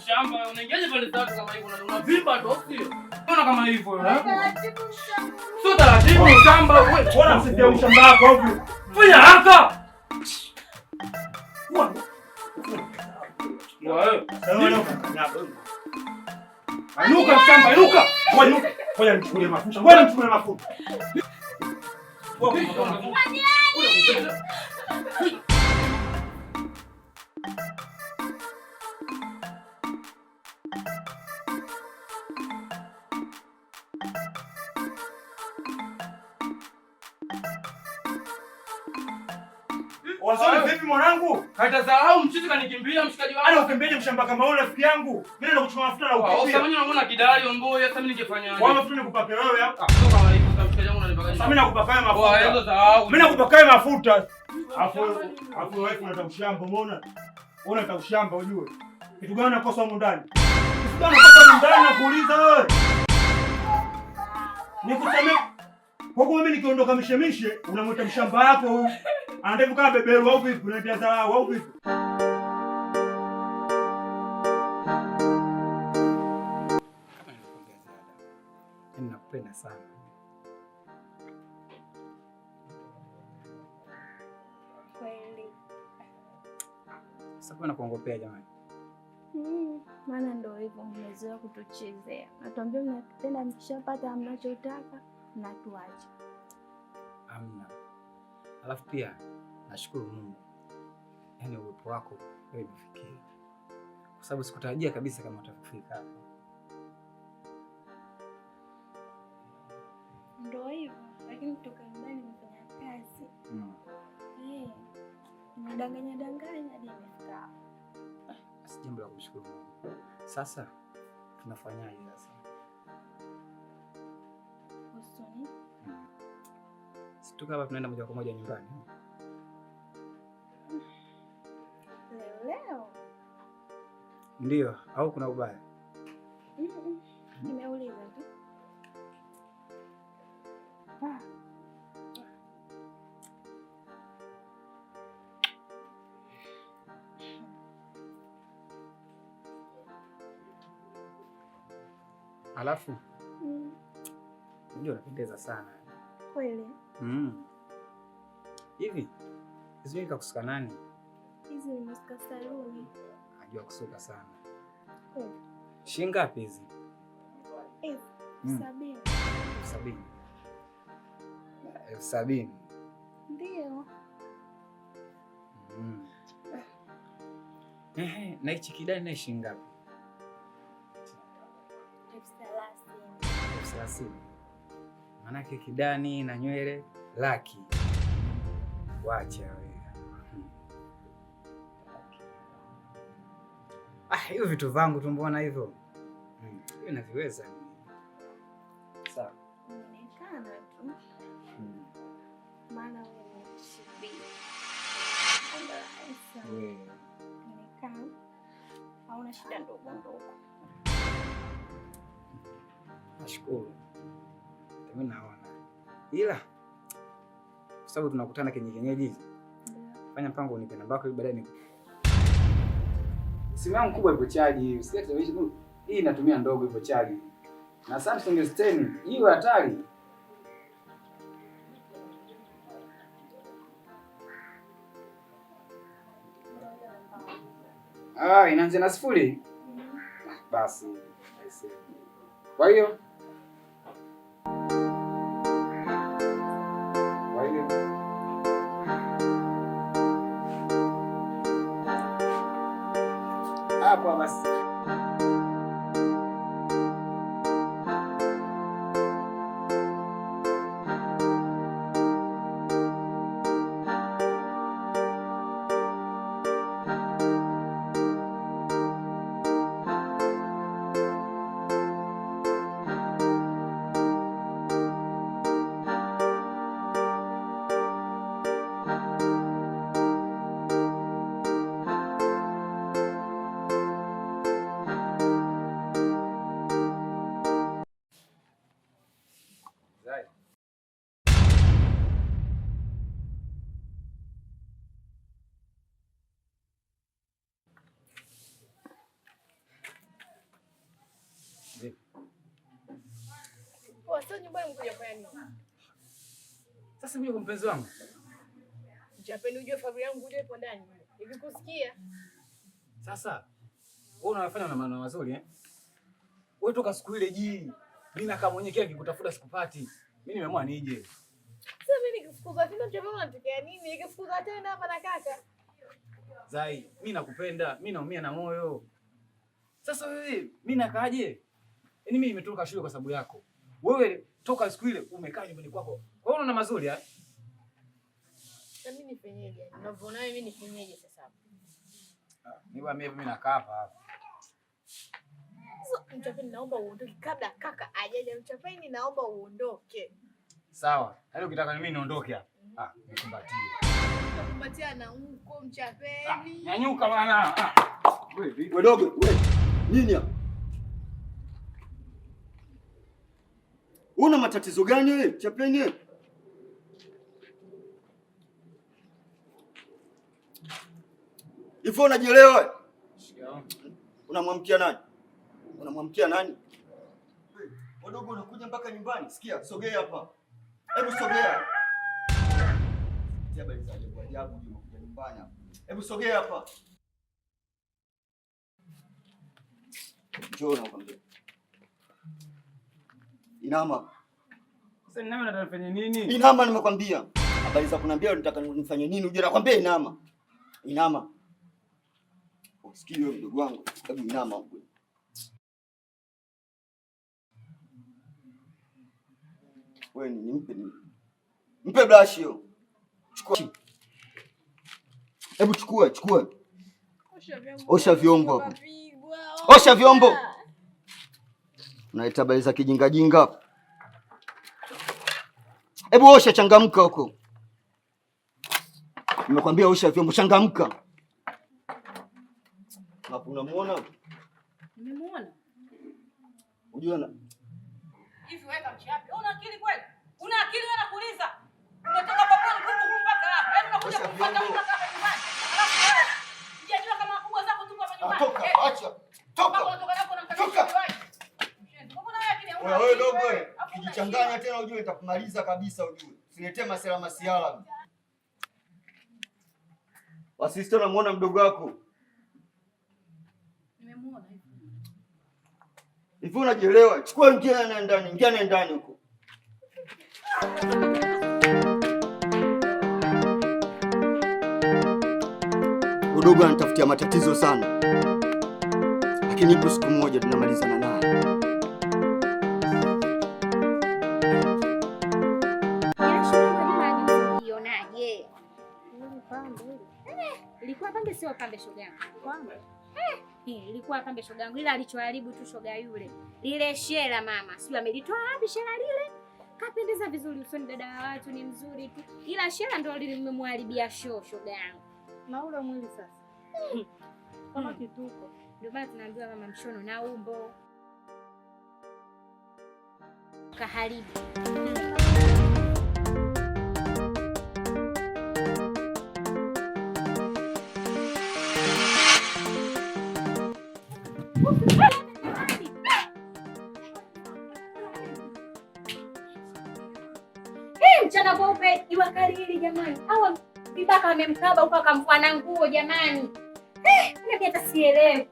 Shamba unaingiaje pale tatu kama hivyo na unavimba tu sio? Mbona kama hivyo eh? Sio taratibu shamba wewe. Bora msifie shamba lako huko. Fanya haraka. Wewe. Inuka shamba, inuka. Ngoja nichukulie mafuta. Ngoja nichukulie mafuta. Wazoni vipi mwanangu? Hatasahau mchizi kanikimbia mshikaji wangu. Ana ukimbeje mshamba kama wewe rafiki yangu? Mimi naenda kuchukua mafuta na ukimbia. Sasa mimi naona kidali omboya, sasa mimi ningefanyaje? Kwa mafuta nikupake wewe hapa. Sio kama hivyo sasa mshikaji wangu unanipakaje? Sasa mimi nakupaka mafuta. Hizo sahau. Mimi nakupaka mafuta. Afu wewe unataka ushamba umeona? Unataka ushamba ujue. Kitu gani unakosa huko ndani? Kitu gani unakosa huko ndani nakuuliza wewe? Nikusamee. Kwa kuwa mimi nikiondoka mishemishe, unamwita mshamba yako huyu. Anataka kama beberu au vipi? Unaletea dharau au vipi? Kama nilikuongeza dada. Mimi nakupenda sana. Kweli. Sasa kuna kuongopea jamani. Maana ndio hivyo mmezoea kutuchezea. Natuambia mnatupenda mkishapata mnachotaka mnatuacha. Amna. Alafu pia nashukuru Mungu. Yaani uwepo wako wewe umefikia. Kwa sababu sikutarajia kabisa kama utafika hapa. Ndio hivyo, lakini kutoka nyumbani nimefanya kazi. Nimedanganya hadi nimefika hapa. Basi jambo la kumshukuru Mungu. Sasa tunafanyaje sasa? Usoni? Situka hapa tunaenda moja kwa moja nyumbani. Leo? Ndio, au kuna ubaya? Nimeuliza tu. Alafu ndio unapendeza sana. Kweli? Hivi hizo kakusuka nani? Hizi nimesuka saluni. Najua kusuka sana. Kweli? Shilingi ngapi hizi? 70. 70. 70. Ndio. Na hichi kidani na shilingi ngapi? 30. Manake kidani na nywele laki. Wacha wewe. Hiyo vitu vangu tu mbona hivyo? Hiyo naviweza. Sawa. Unaonekana tu. Maana wewe unashibia. Wewe. Unaonekana hauna shida ndogo ndogo. Nashukuru. Mimi naona. Ila kwa sababu tunakutana kienyeji. Fanya mpango unipe namba yako ili baadaye ni simu yangu kubwa ipo chaji. Usikie television hii inatumia ndogo ipo chaji. Na Samsung S10 hiyo hatari. Inaanza na 0. Basi. Kwa hiyo hapo basi. hapa, sio nyumbani mkuja kufanya nini? Sasa mimi kwa mpenzi wangu. Japeni ujue familia yangu ujue ipo ndani. Nikikusikia. Sasa wewe unafanya na maneno mazuri eh? Wewe toka siku ile mimi nakaa mwenyewe kile nikikutafuta sikupati. Mimi nimeamua nije. Sasa mimi nikifukuzwa tena Japeni unatokea nini? Nikifukuzwa tena hapa na kaka. Zai, mimi nakupenda, mimi naumia na moyo. Sasa wewe, mimi nakaaje? Yaani mimi nimetoka shule kwa sababu yako. Wewe toka siku ile umekaa nyumbani kwako. Kwa hiyo unaona mazuri eh? Sasa mimi nifanyeje? Unavyoona mimi nifanyeje sasa? Mimi nakaa hapa. Sasa Mchapeni naomba uondoke kabla kaka ajaje. Mchapeni naomba uondoke. Sawa. Yaani ukitaka mimi niondoke hapa. Nikumbatie. Nakumbatia na huko Mchapeni. Nyanyuka bwana. Wewe dogo, wewe. Nini hapa? Una matatizo gani wewe? Chapeni wewe. Ifo unajielewa wewe? Unamwamkia nani? Unamwamkia nani? Wewe dogo unakuja mpaka nyumbani. Sikia, sogea hapa. Hebu sogea. Habari za ajabu unakuja nyumbani hapa. Hebu sogea hapa. Njoo nakwambia. Inama. Sasa inama nataka nifanye nini? Inama nimekwambia. Habari za kuniambia unataka nifanye nini? Uje nakwambia inama. Inama. Usikie wewe mdogo wangu. Hebu inama huko. Wewe nimpe nini? Mpe brush hiyo. Chukua. Hebu chukua. Osha vyombo hapo. Osha vyombo. Unaita habari za kijinga. Hebu osha, changamka huko. Nimekwambia osha vyombo, changamka. Hapo unamuona? Nimemuona. Unajua hivi wewe Mchape, una akili kweli? Una akili wewe nakuuliza? Umetoka babani huko mpaka hapa. Yaani unakuja kufuata mpaka hapa nyumbani. Alafu wewe unajua kama wakubwa zako tuko hapa nyumbani. Toka, acha. Toka. Wewe dogo wewe, ukijichanganya tena ujue nitakumaliza kabisa ujue. Usiletee masiala. Wasista namuona mdogo wako. Nimemuona hivi unajielewa? Chukua ingia ndani huko. Udogo anatafutia matatizo sana. Lakini ipo siku moja tunamalizana naye. Ilikuwa pambe sio pambe shoga yangu. Pambe? Ilikuwa pambe shoga yangu, ila alichoharibu tu shoga yule. Lile shela mama, sio amelitoa wapi shela lile? Kapendeza vizuri usoni, dada wa watu ni mzuri tu. Ila shela ndio limemharibia shoga yangu. na ule mwili sasa. Kama kituko. Ndio maana tunaambiwa mama mshono na umbo. Kaharibu. Mchana kweupe jua kali hili jamani. Hawa vibaka wamemkaba huko akamfua na nguo jamani. Mimi hata sielewi.